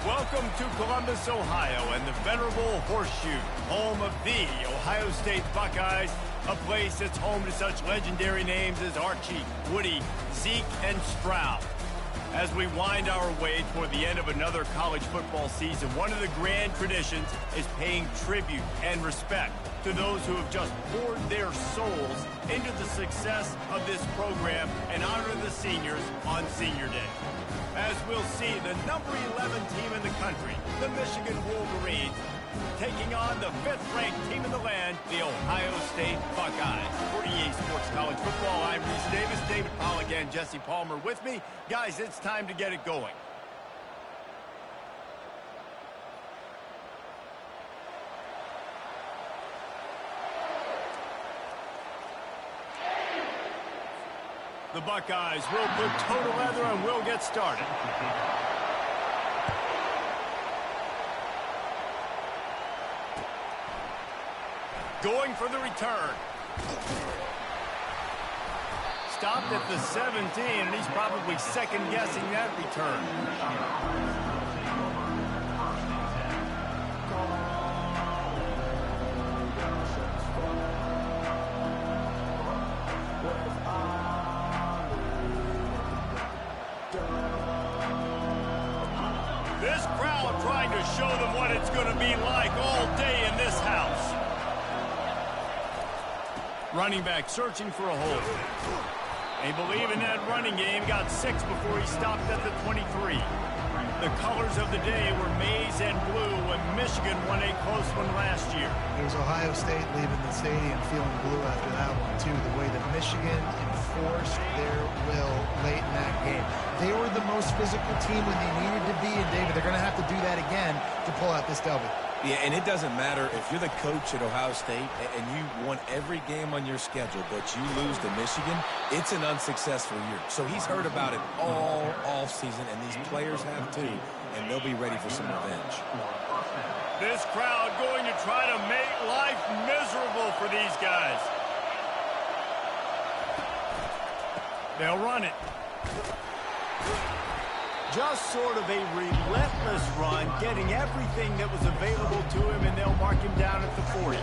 Welcome to Columbus, Ohio, and the venerable Horseshoe, home of the Ohio State Buckeyes, a place that's home to such legendary names as Archie, Woody, Zeke, and Stroud. As we wind our way toward the end of another college football season, one of the grand traditions is paying tribute and respect to those who have just poured their souls into the success of this program and honor the seniors on Senior Day. As we'll see, the number 11 team in the country, the Michigan Wolverines, taking on the 5th-ranked team in the land, the Ohio State Buckeyes. For EA Sports College Football, I'm Reese Davis, David Pollack, and Jesse Palmer with me. Guys, it's time to get it going. The Buckeyes will put total leather and we'll get started. Going for the return. Stopped at the 17, and he's probably second-guessing that return. This crowd trying to show them what it's going to be like all day in this house. Running back searching for a hole. They believe in that running game. Got 6 before he stopped at the 23. The colors of the day were maize and blue when Michigan won a close one last year. It was Ohio State leaving the stadium feeling blue after that one, too. The way that Michigan enforced their will late in that game. They were the most physical team when they needed to be, and David, they're going to have to do that again to pull out this W. Yeah, and it doesn't matter if you're the coach at Ohio State and you won every game on your schedule, but you lose to Michigan, it's an unsuccessful year. So he's heard about it all offseason, and these players have too, and they'll be ready for some revenge. This crowd going to try to make life miserable for these guys. They'll run it. Just sort of a relentless run, getting everything that was available to him, and they'll mark him down at the 40.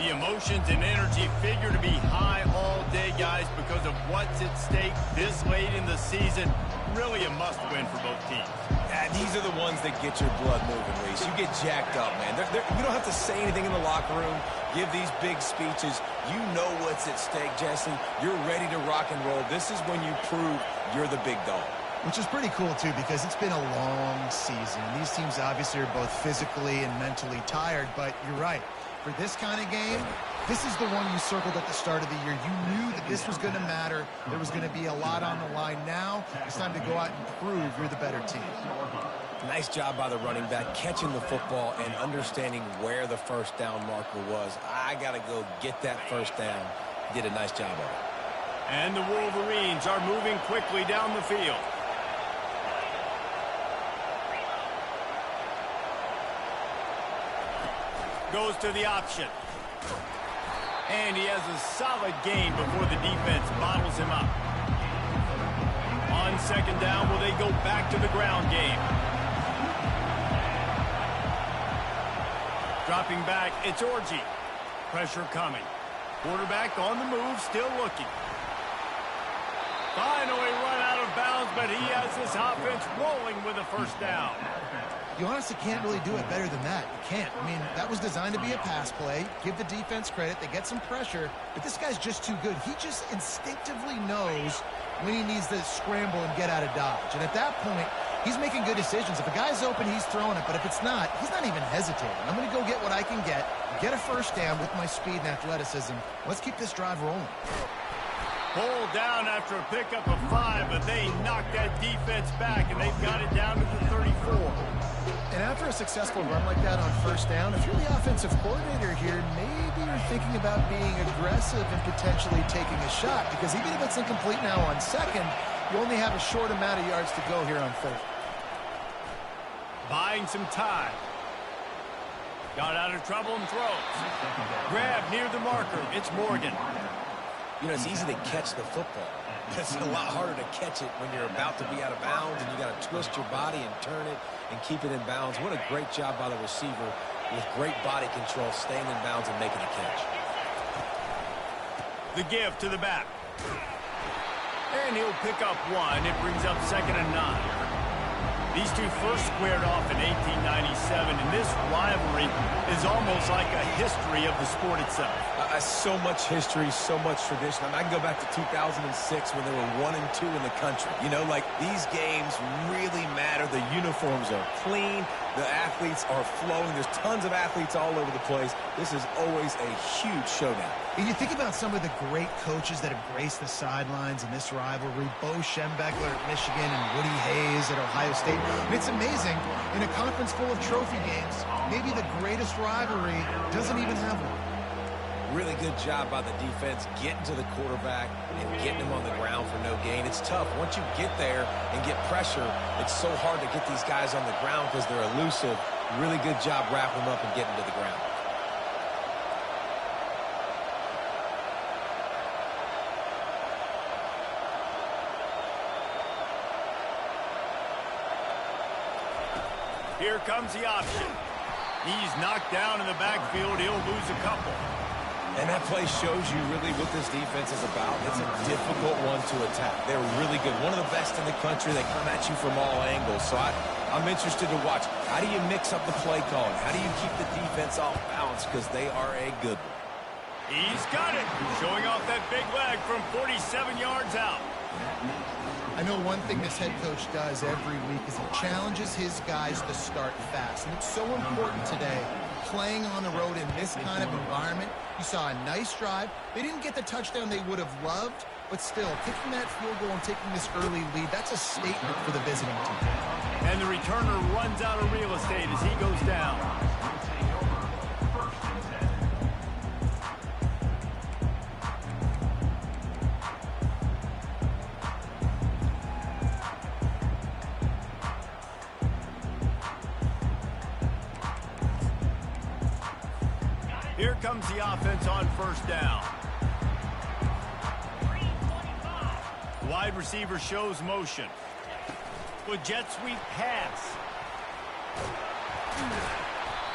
The emotions and energy figure to be high all day, guys, because of what's at stake this late in the season. Really a must-win for both teams. Yeah, these are the ones that get your blood moving, Reese. You get jacked up, man. You don't have to say anything in the locker room, give these big speeches. You know what's at stake, Jesse. You're ready to rock and roll. This is when you prove you're the big dog. Which is pretty cool, too, because it's been a long season. These teams obviously are both physically and mentally tired, but you're right. For this kind of game, this is the one you circled at the start of the year. You knew that this was going to matter. There was going to be a lot on the line. Now, it's time to go out and prove you're the better team. Nice job by the running back, catching the football and understanding where the first down marker was. I got to go get that first down. He did a nice job of it. And the Wolverines are moving quickly down the field. Goes to the option. And he has a solid gain before the defense bottles him up. On second down, will they go back to the ground game? Dropping back, it's Orji. Pressure coming. Quarterback on the move, still looking. Finally run out of bounds, but he has this offense rolling with a first down. You honestly can't really do it better than that. You can't. I mean, that was designed to be a pass play. Give the defense credit. They get some pressure, but this guy's just too good. He just instinctively knows when he needs to scramble and get out of dodge. And at that point, he's making good decisions. If a guy's open, he's throwing it. But if it's not, he's not even hesitating. I'm going to go get what I can get a first down with my speed and athleticism. Let's keep this drive rolling. Pulled down after a pickup of 5, but they knocked that defense back, and they've got it down to the 34. And after a successful run like that on first down, if you're the offensive coordinator here, maybe you're thinking about being aggressive and potentially taking a shot, because even if it's incomplete now on second, you only have a short amount of yards to go here on third. Buying some time. Got out of trouble and throws. Grab near the marker. It's Morgan. You know, it's easy to catch the football. It's a lot harder to catch it when you're about to be out of bounds and you got to twist your body and turn it and keep it in bounds. What a great job by the receiver with great body control, staying in bounds and making a catch. The give to the back. And he'll pick up one. It brings up 2nd and 9. These two first squared off in 1897, and this rivalry is almost like a history of the sport itself. So much history, so much tradition. I can go back to 2006 when they were 1 and 2 in the country. You know, like, these games really matter. The uniforms are clean. The athletes are flowing. There's tons of athletes all over the place. This is always a huge showdown. And you think about some of the great coaches that have graced the sidelines in this rivalry. Bo Schembechler at Michigan and Woody Hayes at Ohio State. And it's amazing, in a conference full of trophy games, maybe the greatest rivalry doesn't even have one. Really good job by the defense getting to the quarterback and getting him on the ground for no gain. It's tough. Once you get there and get pressure, it's so hard to get these guys on the ground because they're elusive. Really good job wrapping them up and getting to the ground. Here comes the option. He's knocked down in the backfield. He'll lose a couple. And that play shows you really what this defense is about. It's a difficult one to attack. They're really good. One of the best in the country. They come at you from all angles. So I'm interested to watch. How do you mix up the play calling? How do you keep the defense off balance? Because they are a good one. He's got it. Showing off that big leg from 47 yards out. I know one thing this head coach does every week is he challenges his guys to start fast. And it's so important today, playing on the road in this kind of environment. You saw a nice drive. They didn't get the touchdown they would have loved, but still, kicking that field goal and taking this early lead, that's a statement for the visiting team. And the returner runs out of real estate as he goes down. Here comes the offense on first down. Wide receiver shows motion. With jet sweep pass.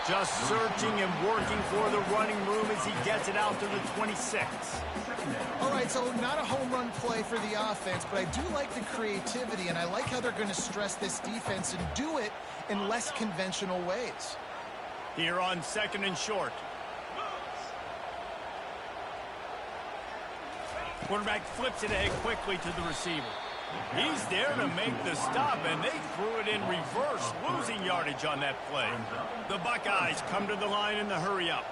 Just searching and working for the running room as he gets it out to the 26. All right, so not a home run play for the offense, but I do like the creativity, and I like how they're going to stress this defense and do it in less conventional ways. Here on 2nd and short. Quarterback flips it ahead quickly to the receiver. He's there to make the stop, and they threw it in reverse, losing yardage on that play. The Buckeyes come to the line in the hurry-up.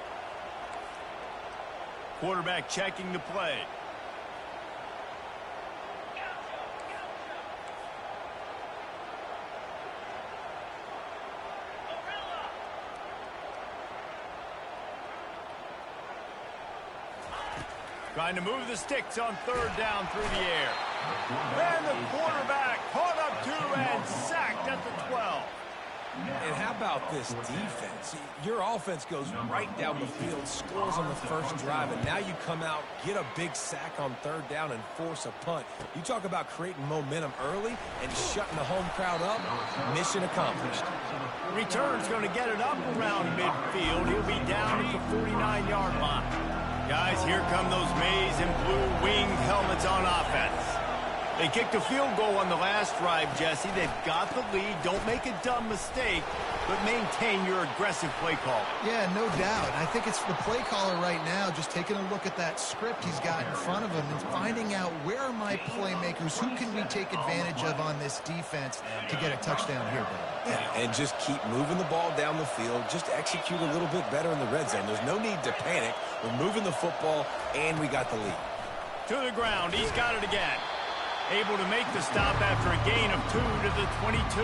Quarterback checking the play. Trying to move the sticks on 3rd down through the air. And the quarterback caught up to and sacked at the 12. And how about this defense? Your offense goes right down the field, scores on the first drive, and now you come out, get a big sack on 3rd down, and force a punt. You talk about creating momentum early and shutting the home crowd up. Mission accomplished. Return's going to get it up around midfield. He'll be down at the 49-yard line. Guys, here come those maize and blue winged helmets on offense. They kicked a field goal on the last drive, Jesse. They've got the lead. Don't make a dumb mistake, but maintain your aggressive play call. Yeah, no doubt. I think it's the play caller right now just taking a look at that script he's got in front of him and finding out where are my playmakers, who can we take advantage of on this defense to get a touchdown here. Yeah, and just keep moving the ball down the field. Just execute a little bit better in the red zone. There's no need to panic. We're moving the football, and we got the lead. To the ground. He's got it again. Able to make the stop after a gain of 2 to the 22.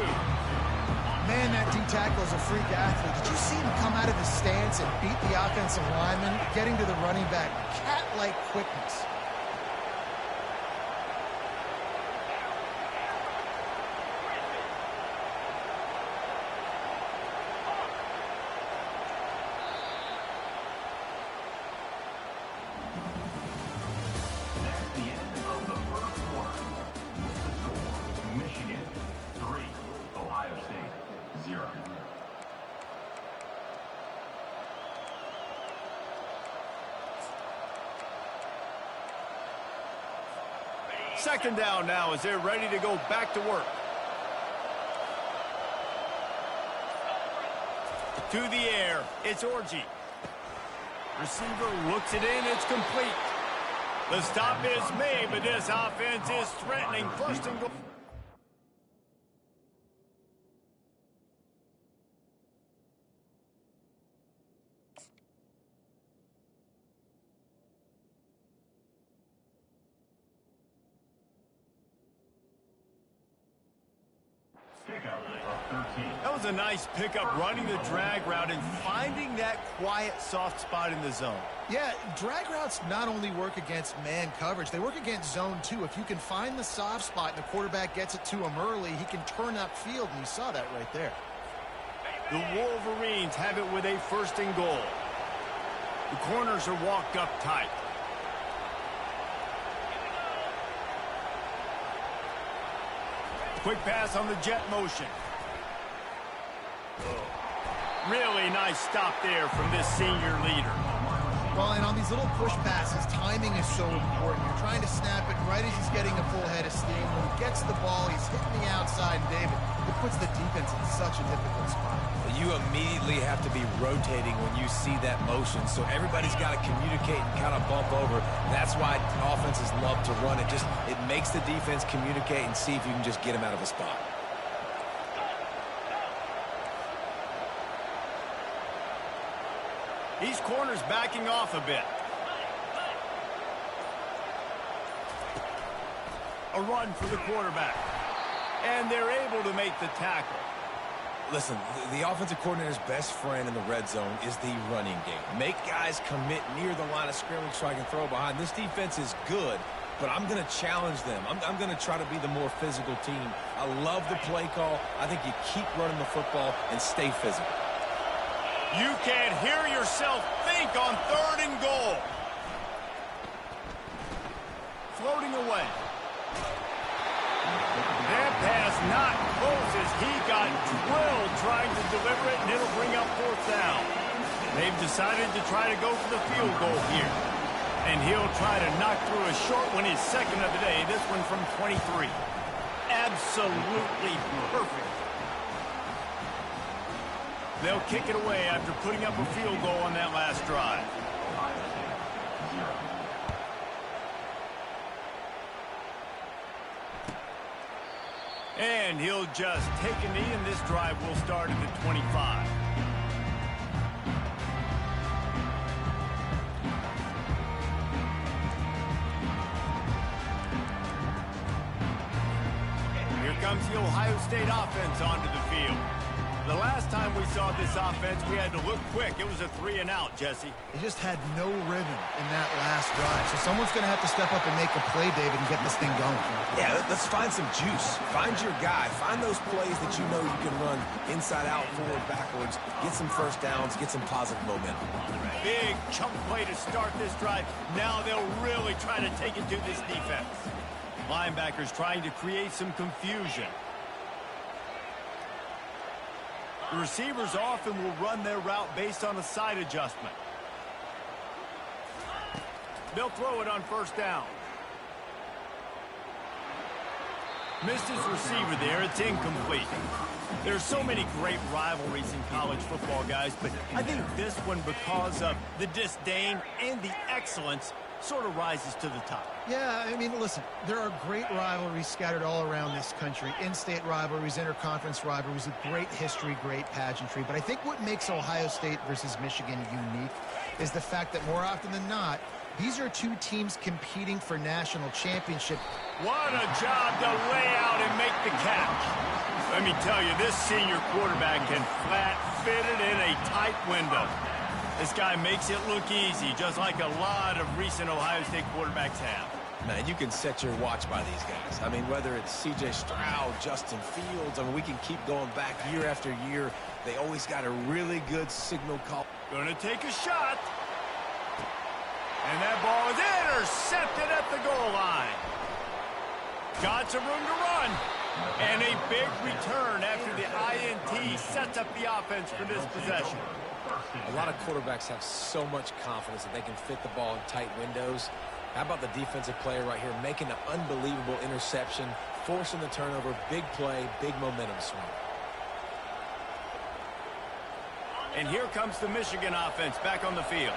Man, that D-tackle is a freak athlete. Did you see him come out of his stance and beat the offensive lineman, getting to the running back? Cat-like quickness. The end of the first quarter. The score, Michigan 3, 0. Second down now as they're ready to go back to work. To the air, it's Orji. Receiver looks it in, it's complete. The stop is made, but this offense is threatening. First and goal. That was a nice pickup, running the drag route and finding that quiet, soft spot in the zone. Yeah, drag routes not only work against man coverage, they work against zone too. If you can find the soft spot and the quarterback gets it to him early, he can turn upfield, and you saw that right there. The Wolverines have it with a first and goal. The corners are walked up tight. Quick pass on the jet motion. Really nice stop there from this senior leader. Well, and on these little push passes, timing is so important. You're trying to snap it right as he's getting a full head of steam. When he gets the ball, he's hitting the outside, and David, it puts the defense in such a difficult spot. You immediately have to be rotating when you see that motion, so everybody's got to communicate and kind of bump over. That's why offenses love to run it. It makes the defense communicate and see if you can just get him out of a spot. These corners backing off a bit. A run for the quarterback. And they're able to make the tackle. Listen, the offensive coordinator's best friend in the red zone is the running game. Make guys commit near the line of scrimmage so I can throw behind. This defense is good, but I'm going to challenge them. I'm going to try to be the more physical team. I love the play call. I think you keep running the football and stay physical. You can't hear yourself think on third and goal. Floating away. That pass not close as he got drilled trying to deliver it, and it'll bring up fourth down. They've decided to try to go for the field goal here. And he'll try to knock through a short one, his second of the day, this one from 23. Absolutely perfect. They'll kick it away after putting up a field goal on that last drive. And he'll just take a knee, and this drive will start at the 25. Here comes the Ohio State offense onto the field. The last time we saw this offense, we had to look quick. It was a 3-and-out, Jesse. They just had no rhythm in that last drive. So someone's going to have to step up and make a play, David, and get this thing going. Yeah, let's find some juice. Find your guy. Find those plays that you know you can run inside out, forward, backwards. Get some first downs. Get some positive momentum. Big chunk play to start this drive. Now they'll really try to take it to this defense. Linebackers trying to create some confusion. The receivers often will run their route based on a side adjustment. They'll throw it on first down. Missed his receiver there. It's incomplete. There's so many great rivalries in college football, guys, but I think this one, because of the disdain and the excellence, sort of rises to the top. Yeah, I mean, listen, there are great rivalries scattered all around this country. In-state rivalries, interconference rivalries with great history, great pageantry. But I think what makes Ohio State versus Michigan unique is the fact that more often than not, these are two teams competing for national championship. What a job to lay out and make the catch. Let me tell you, this senior quarterback can flat fit it in a tight window. This guy makes it look easy, just like a lot of recent Ohio State quarterbacks have. Man, you can set your watch by these guys. I mean, whether it's C.J. Stroud, Justin Fields, I mean, we can keep going back year after year. They always got a really good signal call. Gonna take a shot. And that ball is intercepted at the goal line. Got some room to run. And a big return after the INT sets up the offense for this possession. A lot of quarterbacks have so much confidence that they can fit the ball in tight windows. How about the defensive player right here making an unbelievable interception, forcing the turnover, big play, big momentum swing. And here comes the Michigan offense back on the field.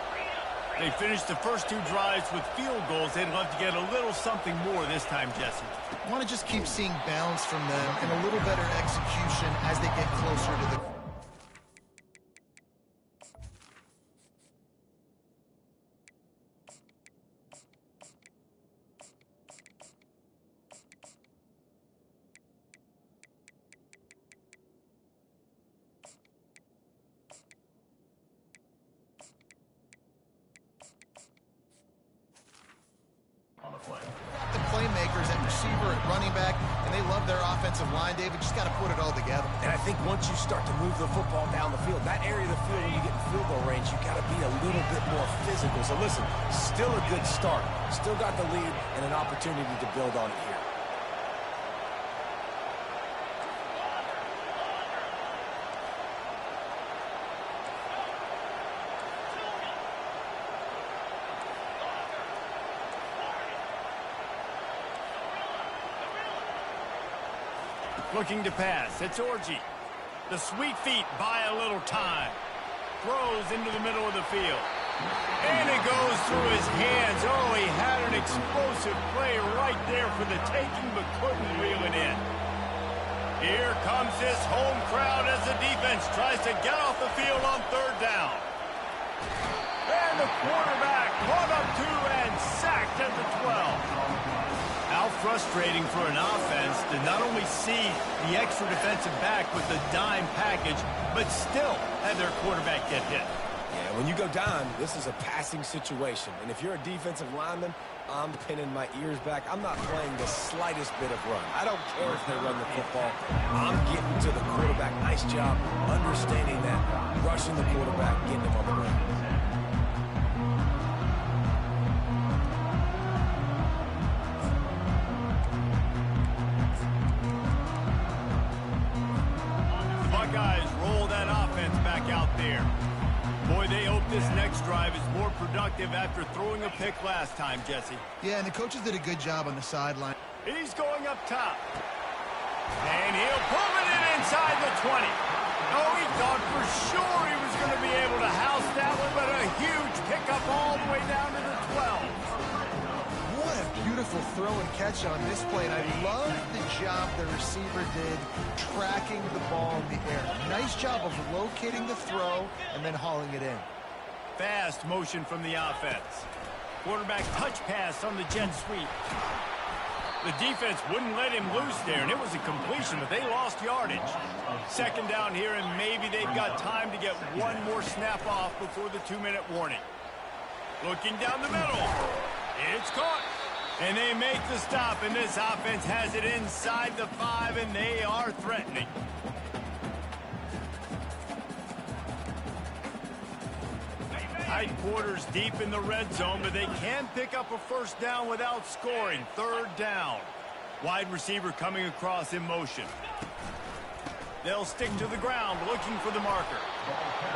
They finished the first 2 drives with field goals. They'd love to get a little something more this time, Jesse. I want to just keep seeing balance from them and a little better execution as they get closer to the... The playmakers at receiver, at running back, and they love their offensive line, David. Just got to put it all together. And I think once you start to move the football down the field, that area of the field when you get in field goal range, you got to be a little bit more physical. So listen, still a good start. Still got the lead and an opportunity to build on it here. Looking to pass. It's Orji. The sweet feet buy a little time. Throws into the middle of the field. And it goes through his hands. Oh, he had an explosive play right there for the taking, but couldn't reel it in. Here comes this home crowd as the defense tries to get off the field on 3rd down. And the quarterback caught up to and sacked at the 12. How frustrating for an offense to not only see the extra defensive back with the dime package, but still have their quarterback get hit. Yeah, when you go dime, this is a passing situation. And if you're a defensive lineman, I'm pinning my ears back. I'm not playing the slightest bit of run. I don't care if they run the football. I'm getting to the quarterback. Nice job understanding that, rushing the quarterback, getting him on the ground. Buckeyes roll that offense back out there. Boy, they hope this next drive is more productive after throwing a pick last time, Jesse. Yeah, and the coaches did a good job on the sideline. He's going up top. And he'll pull it in inside the 20. Oh, he thought for sure he was going to be able to house that one, but a huge pickup all the way down to the 12. What a beautiful throw and catch on this play, and I love the job the receiver did tracking the ball in the air. Nice job of locating the throw and then hauling it in. Fast motion from the offense. Quarterback touch pass on the jet sweep. The defense wouldn't let him loose there, and it was a completion, but they lost yardage. 2nd down here, and maybe they've got time to get one more snap off before the 2-minute warning. Looking down the middle. It's caught. And they make the stop, and this offense has it inside the 5, and they are threatening. Tight quarters deep in the red zone, but they can pick up a 1st down without scoring. 3rd down. Wide receiver coming across in motion. They'll stick to the ground looking for the marker.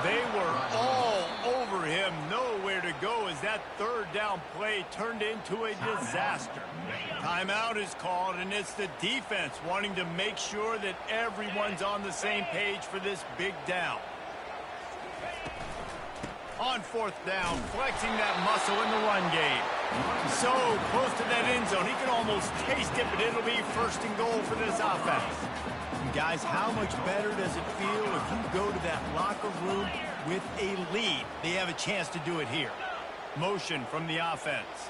They were all over him. Nowhere to go as that 3rd down play turned into a disaster. Timeout is called, and it's the defense wanting to make sure that everyone's on the same page for this big down. On 4th down, flexing that muscle in the run game. So close to that end zone, he can almost taste it, but it'll be 1st and goal for this offense. And guys, how much better does it feel if you go to that locker room with a lead? They have a chance to do it here. Motion from the offense.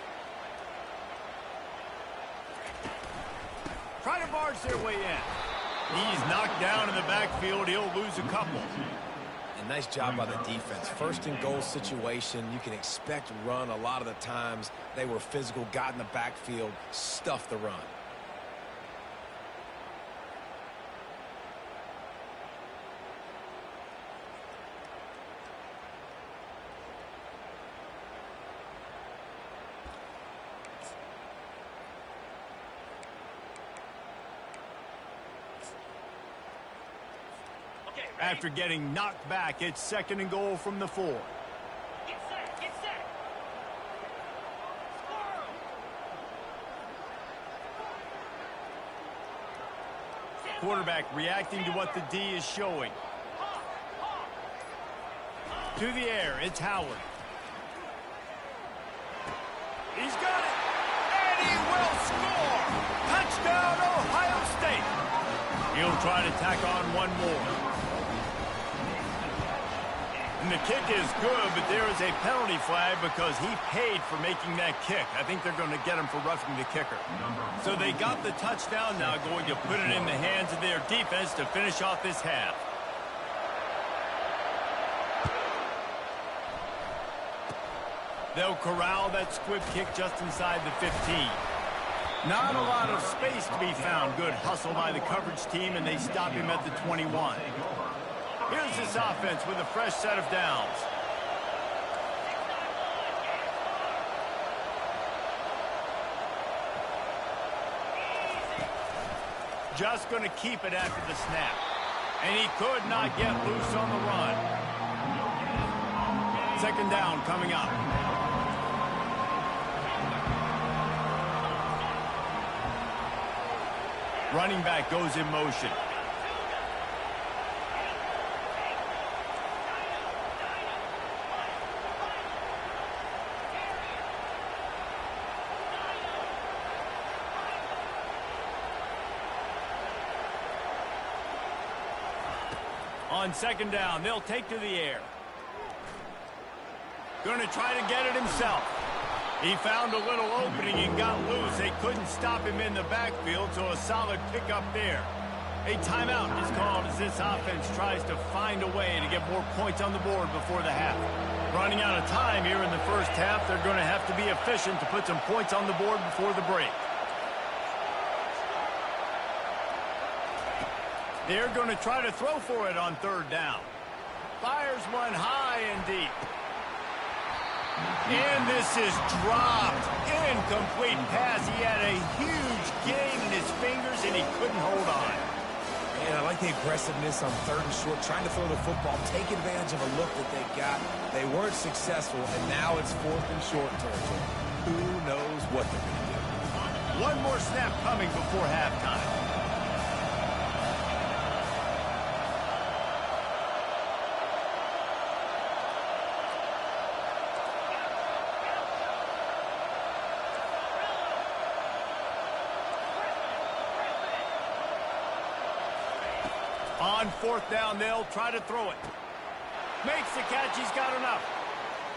Try to barge their way in. He's knocked down in the backfield. He'll lose a couple. And nice job by the defense. 1st and goal situation. You can expect run a lot of the times. They were physical, got in the backfield, stuffed the run. After getting knocked back, it's 2nd and goal from the 4. Quarterback reacting to what the D is showing. To the air, it's Howard. He's got it, and he will score! Touchdown, Ohio State! He'll try to tack on one more. And the kick is good, but there is a penalty flag because he paid for making that kick. I think they're going to get him for roughing the kicker. So they got the touchdown, now going to put it in the hands of their defense to finish off this half. They'll corral that squib kick just inside the 15. Not a lot of space to be found. Good hustle by the coverage team, and they stop him at the 21. Here's this offense with a fresh set of downs. Just going to keep it after the snap. And he could not get loose on the run. 2nd down coming up. Running back goes in motion. On 2nd down, they'll take to the air. Going to try to get it himself. He found a little opening and got loose. They couldn't stop him in the backfield, so a solid pickup there. A timeout is called as this offense tries to find a way to get more points on the board before the half. Running out of time here in the first half, they're going to have to be efficient to put some points on the board before the break. They're going to try to throw for it on 3rd down. Fires one high and deep. And this is dropped. Incomplete pass. He had a huge gain in his fingers, and he couldn't hold on. And I like the aggressiveness on 3rd and short, trying to throw the football, take advantage of a look that they got. They weren't successful, and now it's 4th and short territory. Who knows what they're going to do? One more snap coming before halftime. On 4th down, they'll try to throw it. Makes the catch. He's got enough.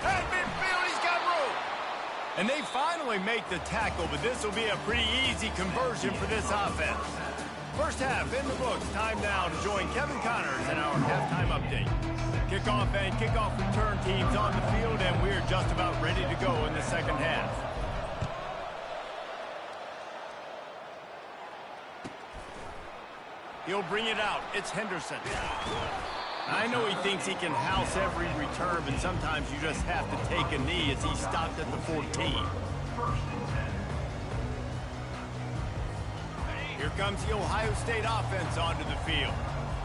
At midfield, he's got room. And they finally make the tackle, but this will be a pretty easy conversion for this offense. First half in the books. Time now to join Kevin Connors in our halftime update. Kickoff and kickoff return teams on the field, and we're just about ready to go in the 2nd half. He'll bring it out. It's Henderson. I know he thinks he can house every return, but sometimes you just have to take a knee as he stopped at the 14. Here comes the Ohio State offense onto the field.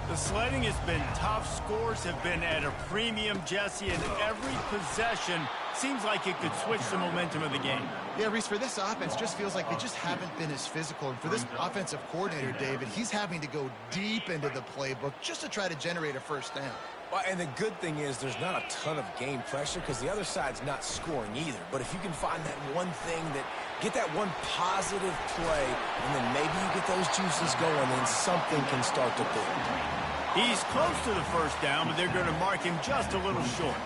The sledding has been tough. Scores have been at a premium, Jesse, and every possession seems like it could switch the momentum of the game. Yeah, Reese, for this offense, just feels like they just haven't been as physical. And for this offensive coordinator, David, he's having to go deep into the playbook just to try to generate a 1st down. Well, and the good thing is there's not a ton of game pressure because the other side's not scoring either. But if you can find that one thing get that one positive play, and then maybe you get those juices going, then something can start to build. He's close to the 1st down, but they're going to mark him just a little short.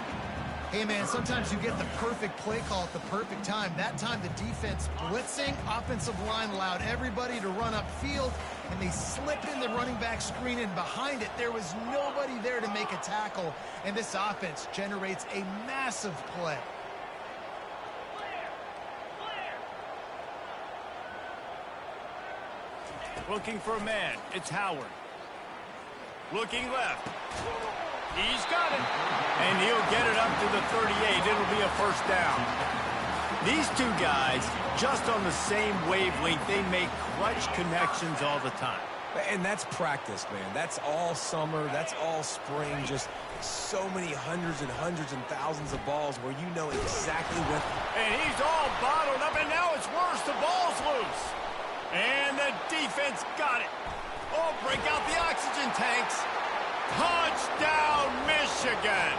Hey, man, sometimes you get the perfect play call at the perfect time. That time the defense blitzing, offensive line allowed everybody to run upfield, and they slipped in the running back screen, and behind it there was nobody there to make a tackle, and this offense generates a massive play. Looking for a man. It's Howard. Looking left. He's got it. And he'll get it up to the 38. It'll be a 1st down. These two guys, just on the same wavelength, they make clutch connections all the time. And that's practice, man. That's all summer. That's all spring. Just so many hundreds and thousands of balls where you know exactly what. And he's all bottled up, and now it's worse. The ball's loose. And the defense got it. Oh, break out the oxygen tanks. Touchdown, Michigan.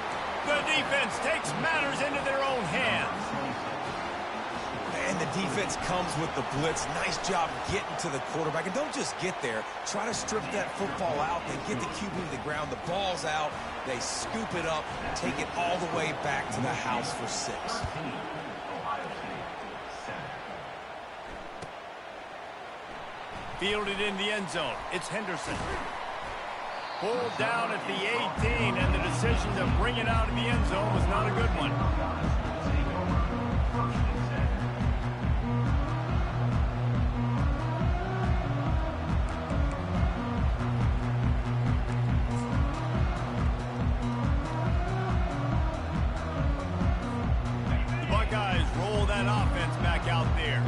The defense takes matters into their own hands. And the defense comes with the blitz. Nice job getting to the quarterback. And don't just get there. Try to strip that football out. They get the QB to the ground. The ball's out. They scoop it up, take it all the way back to the house for 6. Fielded in the end zone. It's Henderson. Pulled down at the 18, and the decision to bring it out of the end zone was not a good one. The Buckeyes roll that offense back out there.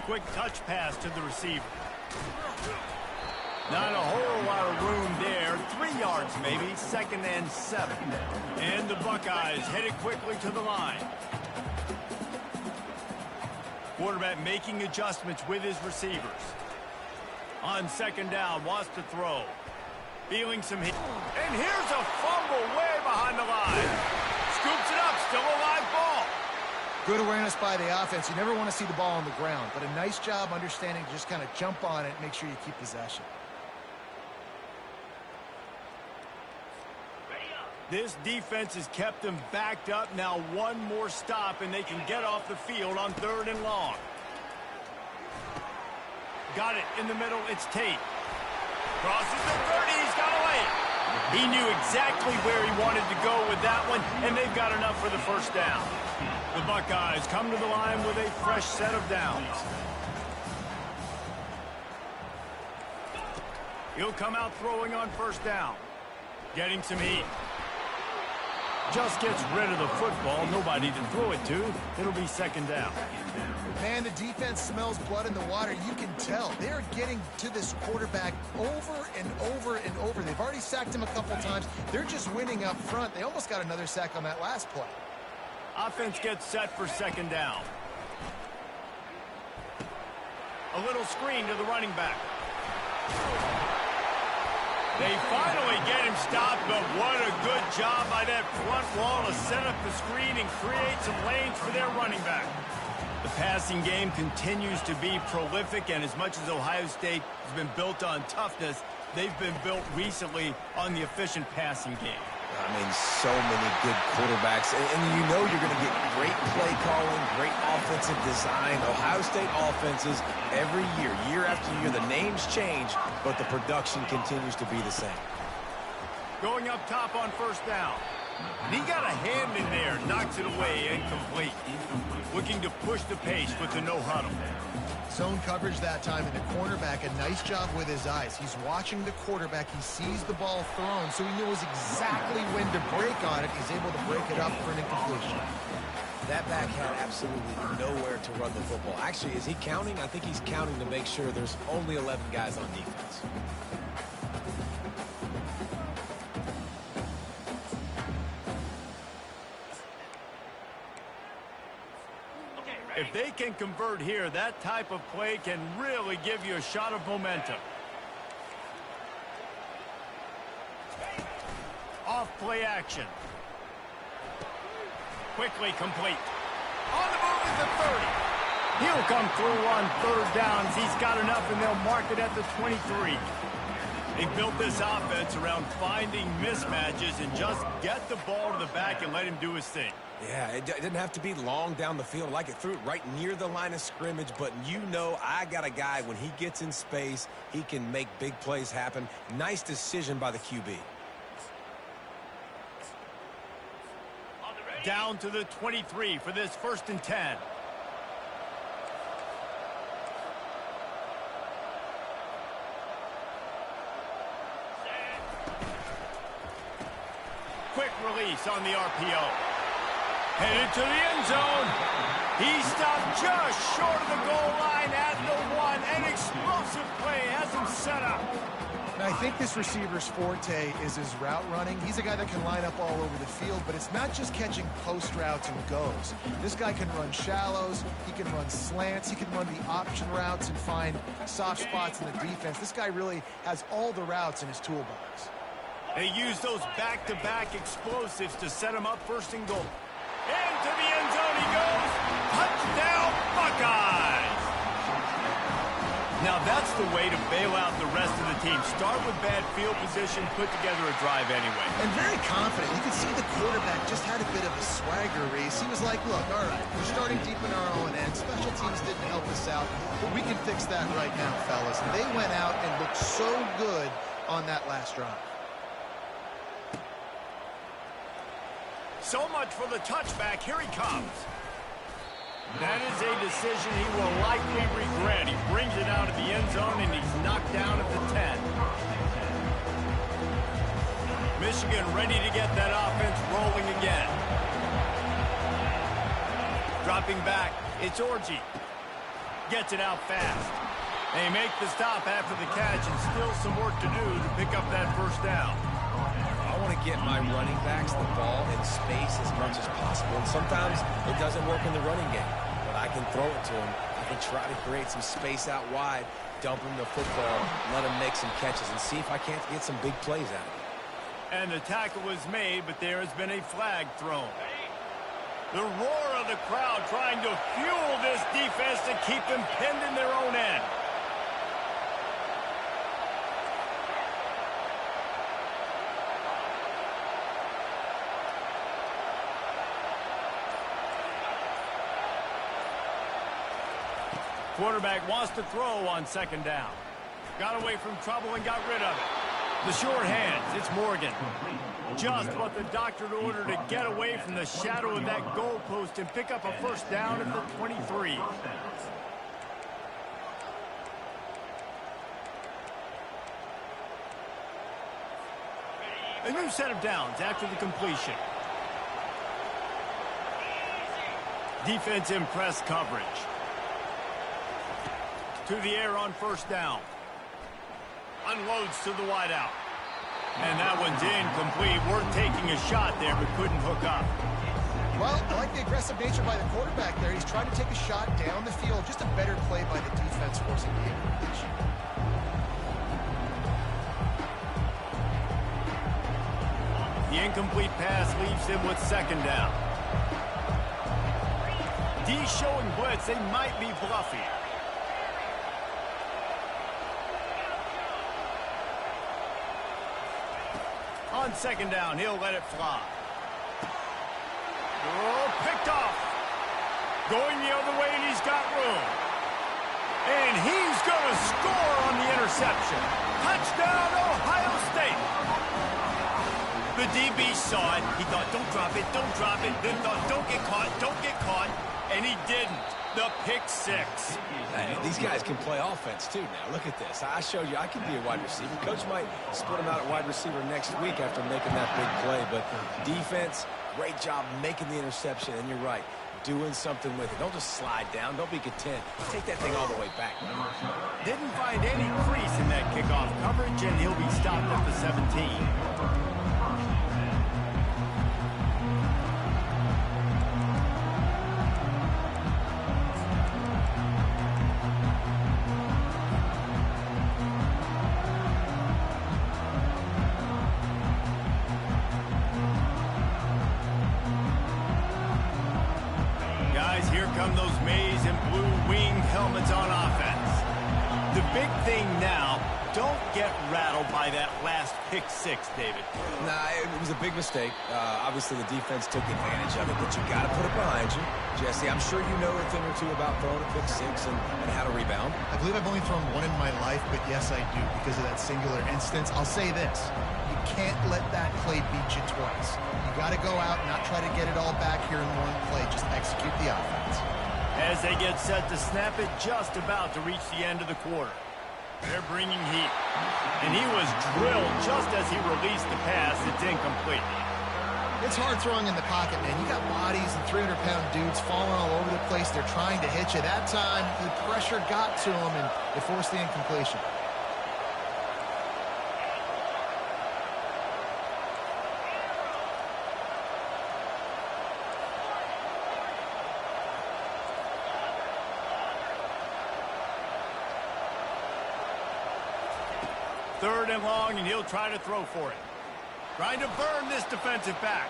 Quick touch pass to the receiver. Not a whole lot of room there. 3 yards maybe, 2nd and 7. And the Buckeyes headed quickly to the line. Quarterback making adjustments with his receivers. On 2nd down, wants to throw. Feeling some heat. And here's a fumble way behind the line. Scoops it up, still a live ball. Good awareness by the offense. You never want to see the ball on the ground, but a nice job understanding to just kind of jump on it and make sure you keep possession. This defense has kept them backed up. Now one more stop, and they can get off the field on 3rd and long. Got it in the middle. It's Tate. Crosses the 30. He's got away. He knew exactly where he wanted to go with that one, and they've got enough for the 1st down. The Buckeyes come to the line with a fresh set of downs. He'll come out throwing on 1st down. Getting some heat. Just gets rid of the football. Nobody to throw it to. It'll be 2nd down. Man, the defense smells blood in the water. You can tell. They're getting to this quarterback over and over and over. They've already sacked him a couple times. They're just winning up front. They almost got another sack on that last play. Offense gets set for 2nd down. A little screen to the running back. They finally get him stopped, but what a good job by that front wall to set up the screen and create some lanes for their running back. The passing game continues to be prolific, and as much as Ohio State has been built on toughness, they've been built recently on the efficient passing game. I mean, so many good quarterbacks. And you know you're going to get great play calling, great offensive design. Ohio State offenses every year, year after year, the names change, but the production continues to be the same. Going up top on 1st down. He got a hand in there, knocks it away, incomplete. Looking to push the pace with the no huddle. Zone coverage that time, and the cornerback, a nice job with his eyes. He's watching the quarterback. He sees the ball thrown, so he knows exactly when to break on it. He's able to break it up for an incompletion. That back had absolutely nowhere to run the football. Actually, is he counting? I think he's counting to make sure there's only 11 guys on defense. If they can convert here, that type of play can really give you a shot of momentum. Off play action. Quickly complete. On the move is the 30. He'll come through on 3rd downs. He's got enough, and they'll mark it at the 23. They built this offense around finding mismatches and just get the ball to the back and let him do his thing. Yeah, it didn't have to be long down the field. Like, it threw it right near the line of scrimmage, but you know I got a guy, when he gets in space, he can make big plays happen. Nice decision by the QB. Down to the 23 for this 1st and 10. Quick release on the RPO. Headed to the end zone. He stopped just short of the goal line at the 1. An explosive play has him set up. Now, I think this receiver's forte is his route running. He's a guy that can line up all over the field, but it's not just catching post routes and goes. This guy can run shallows, he can run slants, he can run the option routes and find soft spots in the defense. This guy really has all the routes in his toolbox. They use those back-to-back explosives to set him up first and goal. Into the end zone he goes. Touchdown, Buckeyes! Now that's the way to bail out the rest of the team. Start with bad field position, put together a drive anyway. And very confident. You can see the quarterback just had a bit of a swagger race. He was like, look, all right, we're starting deep in our own end. Special teams didn't help us out, but we can fix that right now, fellas. And they went out and looked so good on that last drive. So much for the touchback. Here he comes. That is a decision he will likely regret. He brings it out of the end zone, and he's knocked down at the 10. Michigan ready to get that offense rolling again. Dropping back, it's Orji. Gets it out fast. They make the stop after the catch, and still some work to do to pick up that first down. I want to get my running backs the ball in space as much as possible. And sometimes it doesn't work in the running game. But I can throw it to him. I can try to create some space out wide, dump him the football, let him make some catches, and see if I can't get some big plays out of it. And the tackle was made, but there has been a flag thrown. The roar of the crowd trying to fuel this defense to keep them pinned in their own end. Quarterback wants to throw on second down. Got away from trouble and got rid of it. The short hands, it's Morgan. Just what the doctor ordered to get away from the shadow of that goalpost and pick up a first down at the 23. A new set of downs after the completion. Defense in press coverage. To the air on first down. Unloads to the wideout. And that one's incomplete. Worth taking a shot there, but couldn't hook up. Well, I like the aggressive nature by the quarterback there. He's trying to take a shot down the field. Just a better play by the defense forcing the incompletion. The incomplete pass leaves him with second down. D showing blitz. They might be bluffing. On second down, he'll let it fly. Oh, picked off. Going the other way, and he's got room. And he's going to score on the interception. Touchdown, Ohio State. The DB saw it. He thought, don't drop it, don't drop it. Then thought, don't get caught, don't get caught. And he didn't. The pick six. Hey, these guys can play offense, too, now. Look at this. I showed you I can be a wide receiver. Coach might split him out at wide receiver next week after making that big play. But defense, great job making the interception. And you're right, doing something with it. Don't just slide down. Don't be content. Take that thing all the way back. Didn't find any crease in that kickoff coverage, and he'll be stopped at the 17. Here come those maize and blue winged helmets on offense. The big thing now, don't get rattled by that last pick six, David. Nah, it was a big mistake. Obviously, the defense took advantage of it, but you got to put it behind you. Jesse, I'm sure you know a thing or two about throwing a pick six and how to rebound. I believe I've only thrown one in my life, but yes, I do because of that singular instance. I'll say this. You can't let that play beat you twice. You got to go out and not try to get it all back here in one play. Just execute the offense. As they get set to snap it, just about to reach the end of the quarter. They're bringing heat. And he was drilled just as he released the pass. It's incomplete. It's hard throwing in the pocket, man. You got bodies and 300-pound dudes falling all over the place. They're trying to hit you. That time, the pressure got to them, and it forced the incompletion. Third and long, and he'll try to throw for it. Trying to burn this defensive back.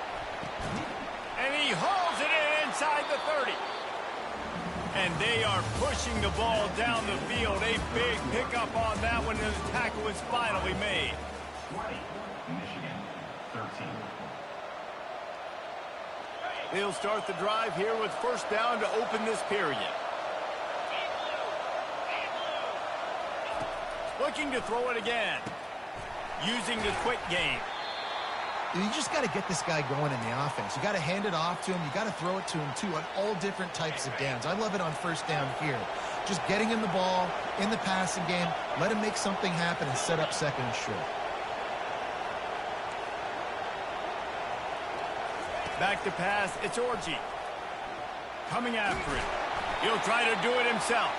And he hauls it in inside the 30. And they are pushing the ball down the field. A big pickup on that one, and the tackle is finally made. 20, Michigan, 13. They'll start the drive here with first down to open this period. Looking to throw it again. Using the quick game. You just got to get this guy going in the offense. You got to hand it off to him. You got to throw it to him, too, on all different types of downs. I love it on first down here. Just getting him the ball in the passing game. Let him make something happen and set up second and short. Back to pass. It's Orji. Coming after it. He'll try to do it himself.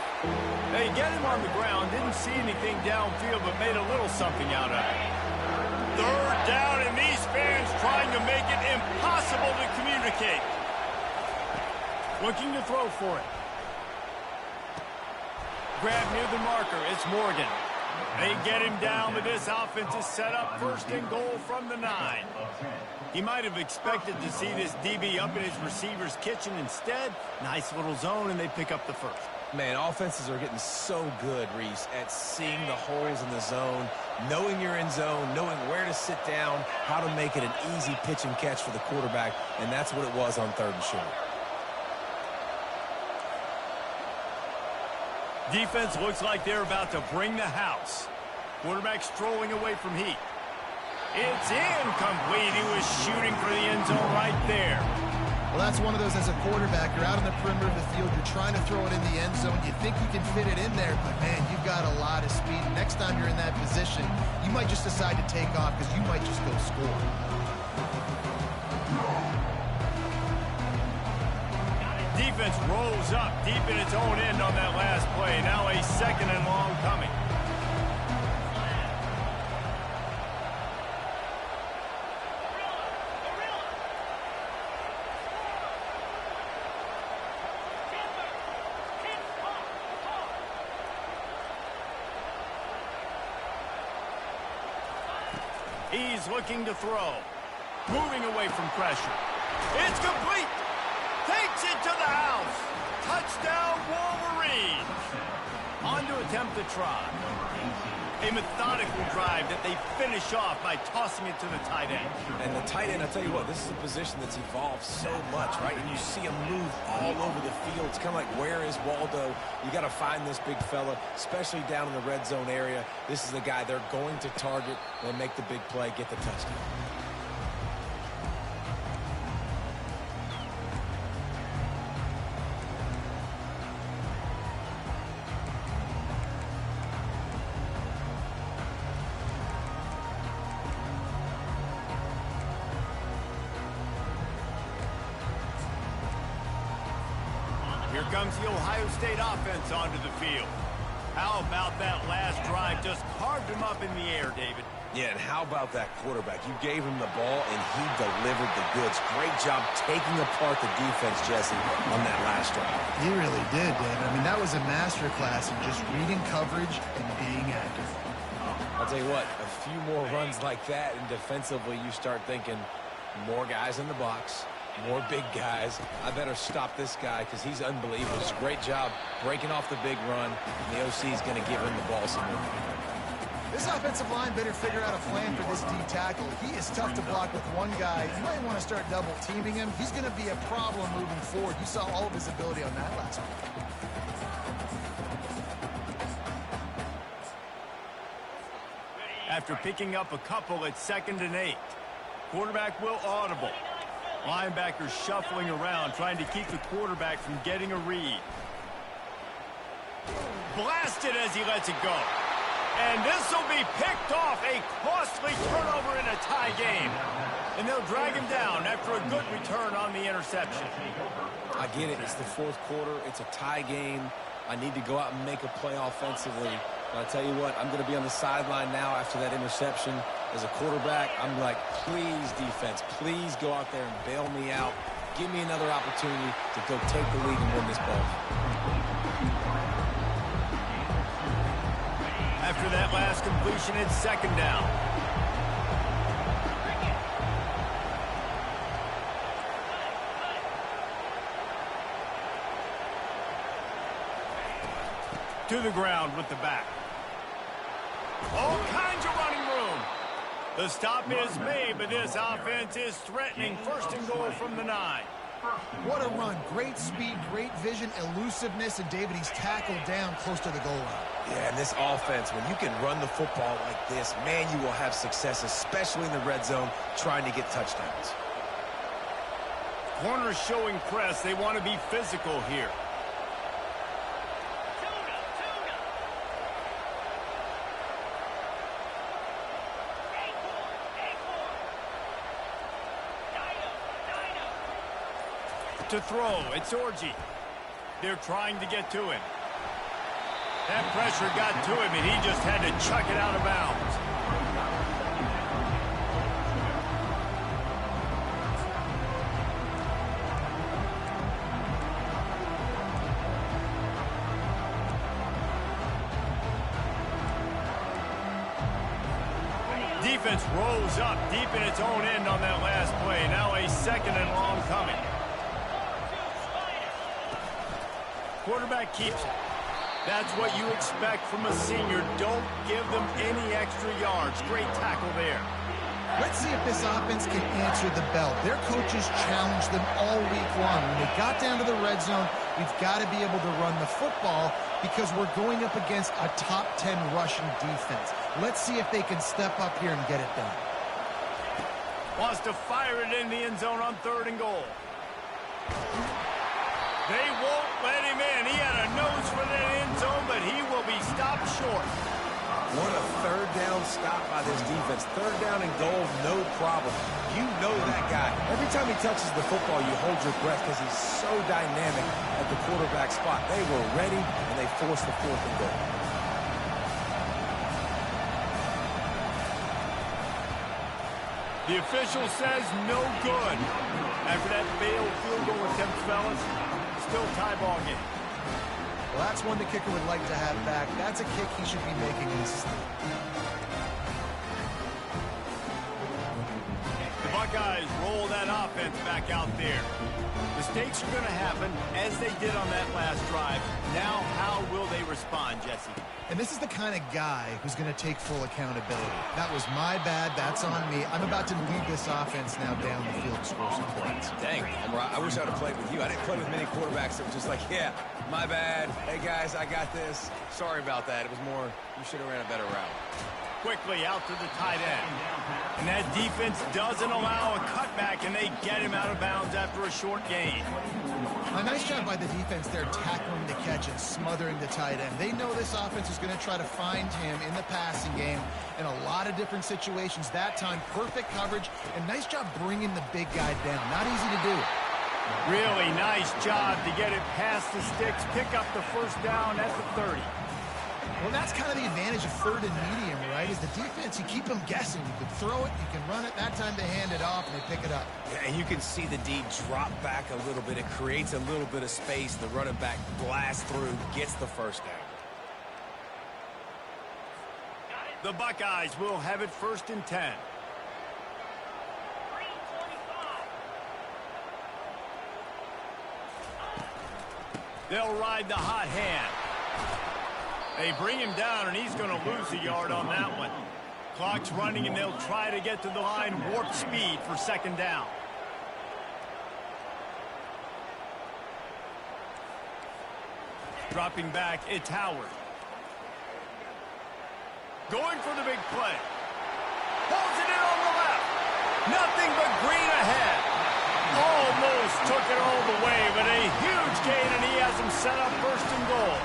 They get him on the ground. Didn't see anything downfield, but made a little something out of it. Third down, and these fans trying to make it impossible to communicate. Looking to throw for it. Grab near the marker. It's Morgan. They get him down, but this offense is set up first and goal from the 9. He might have expected to see this DB up in his receiver's kitchen. Instead, nice little zone, and they pick up the first. Man, offenses are getting so good, Reese, at seeing the holes in the zone, knowing you're in zone, knowing where to sit down, how to make it an easy pitch and catch for the quarterback, and that's what it was on third and short. Defense looks like they're about to bring the house. Quarterback strolling away from heat. It's incomplete. He was shooting for the end zone right there. Well, that's one of those as a quarterback. You're out on the perimeter of the field. You're trying to throw it in the end zone. You think you can fit it in there, but, man, you've got a lot of speed. Next time you're in that position, you might just decide to take off because you might just go score. Defense rolls up deep in its own end on that last play. Now a second and long coming. He's looking to throw. Moving away from pressure. It's complete. Takes it to the house. Touchdown, Wolverines. On to attempt the try. A methodical drive that they finish off by tossing it to the tight end. And the tight end, I'll tell you what, this is a position that's evolved so much, right? And you see him move all over the field. It's kind of like, where is Waldo? You got to find this big fella, especially down in the red zone area. This is the guy they're going to target and make the big play, get the touchdown. Here comes the Ohio State offense onto the field. How about that last drive? Just carved him up in the air, David. Yeah, and how about that quarterback? You gave him the ball, and he delivered the goods. Great job taking apart the defense, Jesse, on that last drive. He really did, David. I mean, that was a masterclass in just reading coverage and being accurate. I'll tell you what, a few more runs like that, and defensively you start thinking more guys in the box, more big guys. I better stop this guy because he's unbelievable. It's a great job breaking off the big run, and the OC is going to give him the ball some more. This offensive line better figure out a plan for this D tackle. He is tough to block with one guy. You might want to start double teaming him. He's going to be a problem moving forward. You saw all of his ability on that last one. After picking up a couple at 2nd and 8. Quarterback will audible. Linebackers shuffling around, trying to keep the quarterback from getting a read. Blasted as he lets it go. And this will be picked off, a costly turnover in a tie game. And they'll drag him down after a good return on the interception. I get it. It's the fourth quarter. It's a tie game. I need to go out and make a play offensively. But I'll tell you what, I'm going to be on the sideline now after that interception. As a quarterback, I'm like, please, defense, please go out there and bail me out. Give me another opportunity to go take the lead and win this ball. After that last completion, it's second down. To the ground with the back. All kinds of running room. The stop is made, but this offense is threatening. First and goal from the 9. What a run. Great speed, great vision, elusiveness, and David, he's tackled down close to the goal line. Yeah, and this offense, when you can run the football like this, man, you will have success, especially in the red zone, trying to get touchdowns. Corners showing press. They want to be physical here. To throw, it's Orji. They're trying to get to him. That pressure got to him, and he just had to chuck it out of bounds. Defense rolls up deep in its own end on that last play. Now a second and long coming. Quarterback keeps it. That's what you expect from a senior. Don't give them any extra yards. Great tackle there. Let's see if this offense can answer the bell. Their coaches challenged them all week long. When they got down to the red zone, we've got to be able to run the football because we're going up against a top 10 rushing defense. Let's see if they can step up here and get it done. Wants to fire it in the end zone on third and goal. They won't let him in. He had a nose for that end zone, but he will be stopped short. What a third down stop by this defense. Third down and goal, no problem. You know that guy. Every time he touches the football, you hold your breath because he's so dynamic at the quarterback spot. They were ready, and they forced the fourth and goal. The official says no good. After that failed field goal attempt, fellas, still tie ball game. Well, that's one the kicker would like to have back. That's a kick he should be making in his sleep. The Buckeyes roll that offense back out there. Mistakes are going to happen, as they did on that last drive. Now, how will they respond, Jesse? And this is the kind of guy who's going to take full accountability. That was my bad. That's on me. I'm about to lead this offense now down the field to score some points. Dang, I wish I would have played with you. I didn't play with many quarterbacks that were just like, yeah, my bad. Hey, guys, I got this. Sorry about that. It was more, you should have ran a better route. Quickly out to the tight end. And that defense doesn't allow a cutback, and they get him out of bounds after a short gain. A nice job by the defense there, tackling the catch and smothering the tight end. They know this offense is going to try to find him in the passing game in a lot of different situations. That time, perfect coverage, and nice job bringing the big guy down. Not easy to do. Really nice job to get it past the sticks, pick up the first down at the 30. Well, that's kind of the advantage of third and medium, right? Is the defense, you keep them guessing. You can throw it, you can run it. That time they hand it off, and they pick it up. Yeah, and you can see the D drop back a little bit. It creates a little bit of space. The running back blasts through, gets the first down. The Buckeyes will have it 1st and 10. They'll ride the hot hand. They bring him down, and he's going to lose a yard on that one. Clock's running, and they'll try to get to the line warp speed for 2nd down. Dropping back, it's Howard. Going for the big play. Pulls it in on the left. Nothing but green ahead. Almost took it all the way, but a huge gain, and he has him set up 1st and goal.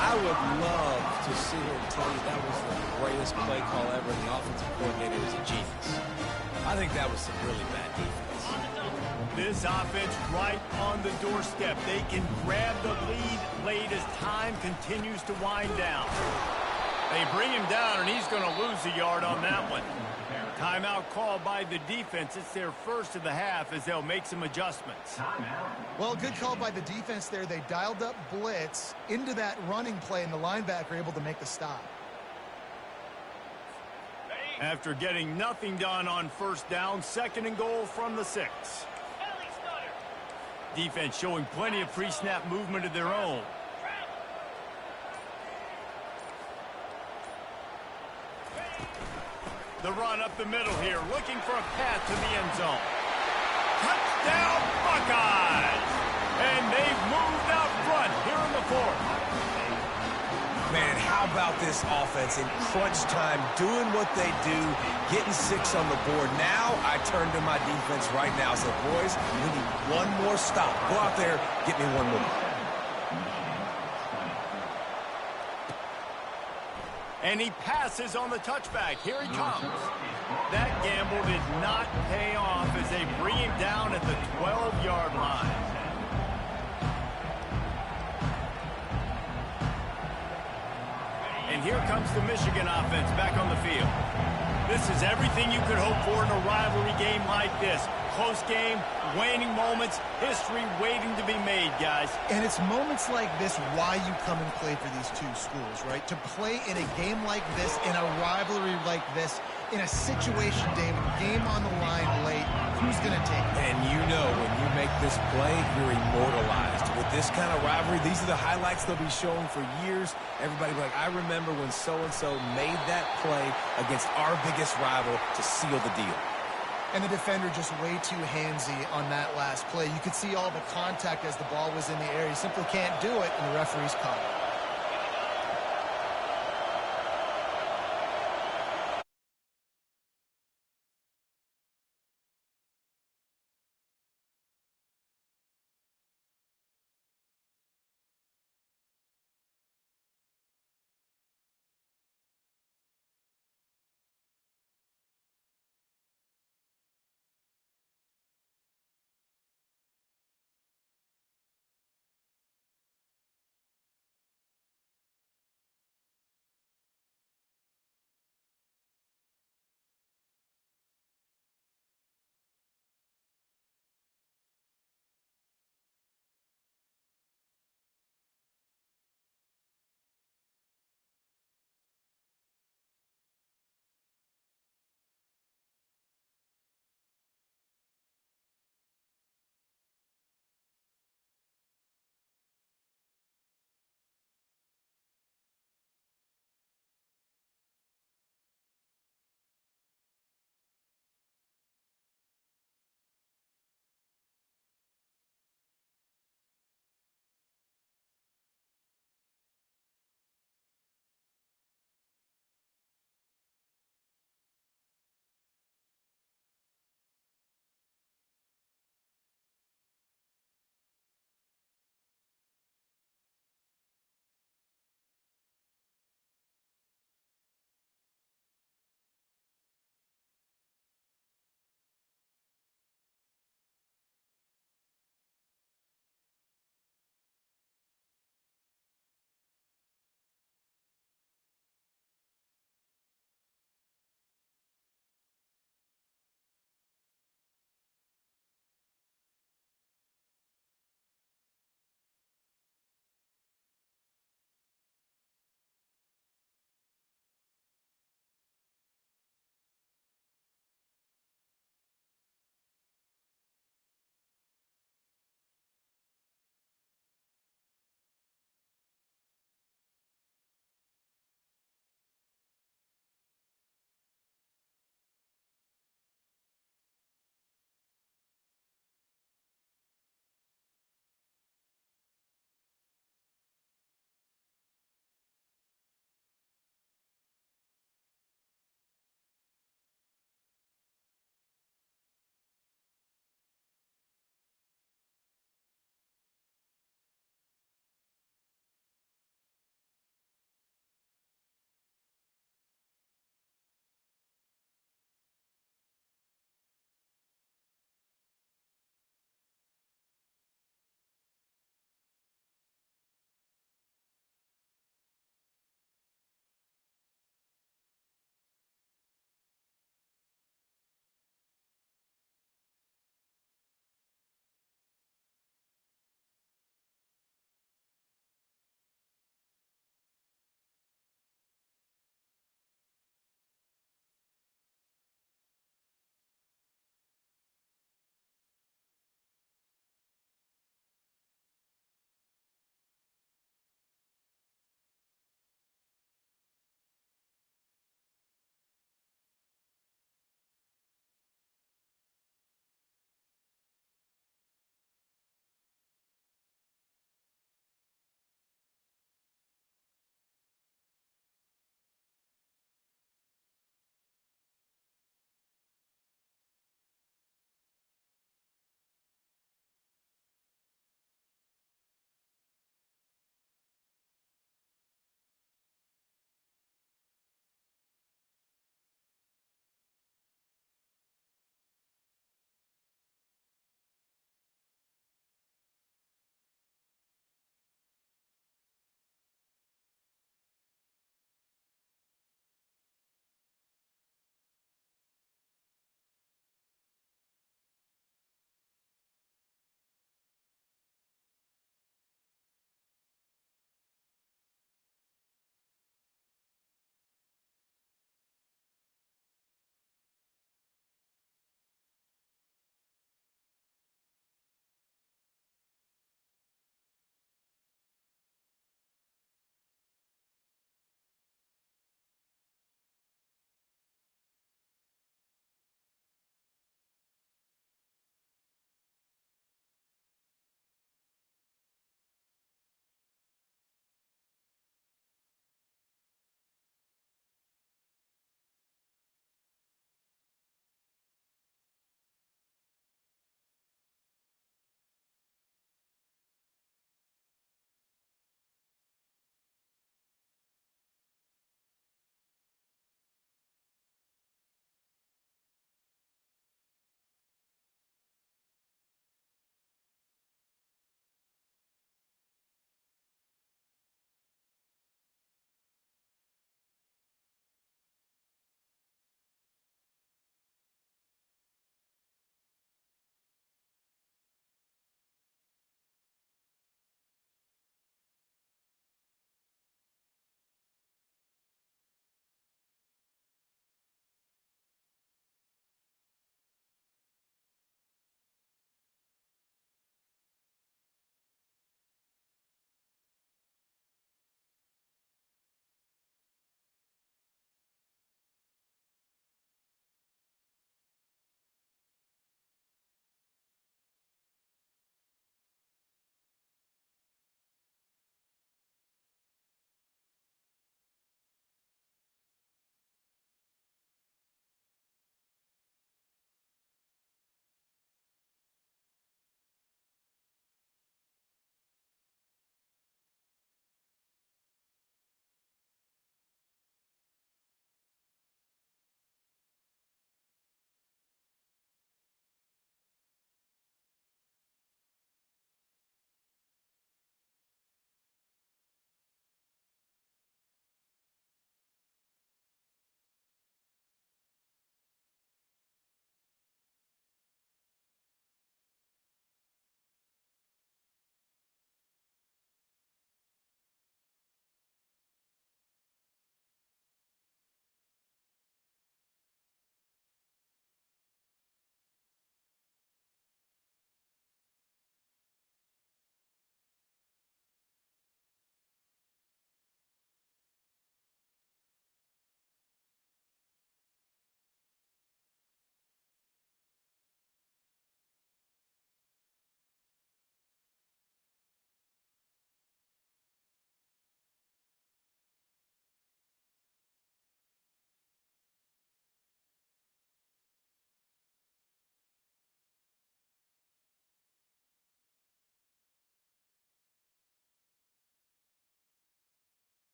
I would love to sit here and tell you that was greatest play call ever, and the offensive coordinator is a genius. I think that was some really bad defense. This offense right on the doorstep. They can grab the lead late as time continues to wind down. They bring him down, and he's going to lose a yard on that one. Timeout called by the defense. It's their first of the half as they'll make some adjustments. Well, good call by the defense there. They dialed up blitz into that running play, and the linebacker able to make the stop. After getting nothing done on first down, 2nd and goal from the 6. Defense showing plenty of pre-snap movement of their own. The run up the middle here, looking for a path to the end zone. Touchdown, Buckeyes! And they've moved out front here in the 4th. Man, how about this offense in crunch time, doing what they do, getting 6 on the board. Now I turn to my defense right now and say, boys, we need one more stop. Go out there, get me one more. And he passes on the touchback. Here he comes. That gamble did not pay off as they bring him down at the 12-yard line. And here comes the Michigan offense back on the field. This is everything you could hope for in a rivalry game like this. Close game, waning moments, history waiting to be made, guys. And it's moments like this why you come and play for these two schools, right? To play in a game like this, in a rivalry like this, in a situation, David, game on the line late, who's going to take it? And you know when you make this play, you're immortalized. With this kind of rivalry, these are the highlights they'll be showing for years. Everybody will be like, I remember when so-and-so made that play against our biggest rival to seal the deal. And the defender just way too handsy on that last play. You could see all the contact as the ball was in the air. He simply can't do it, and the referee's caught it.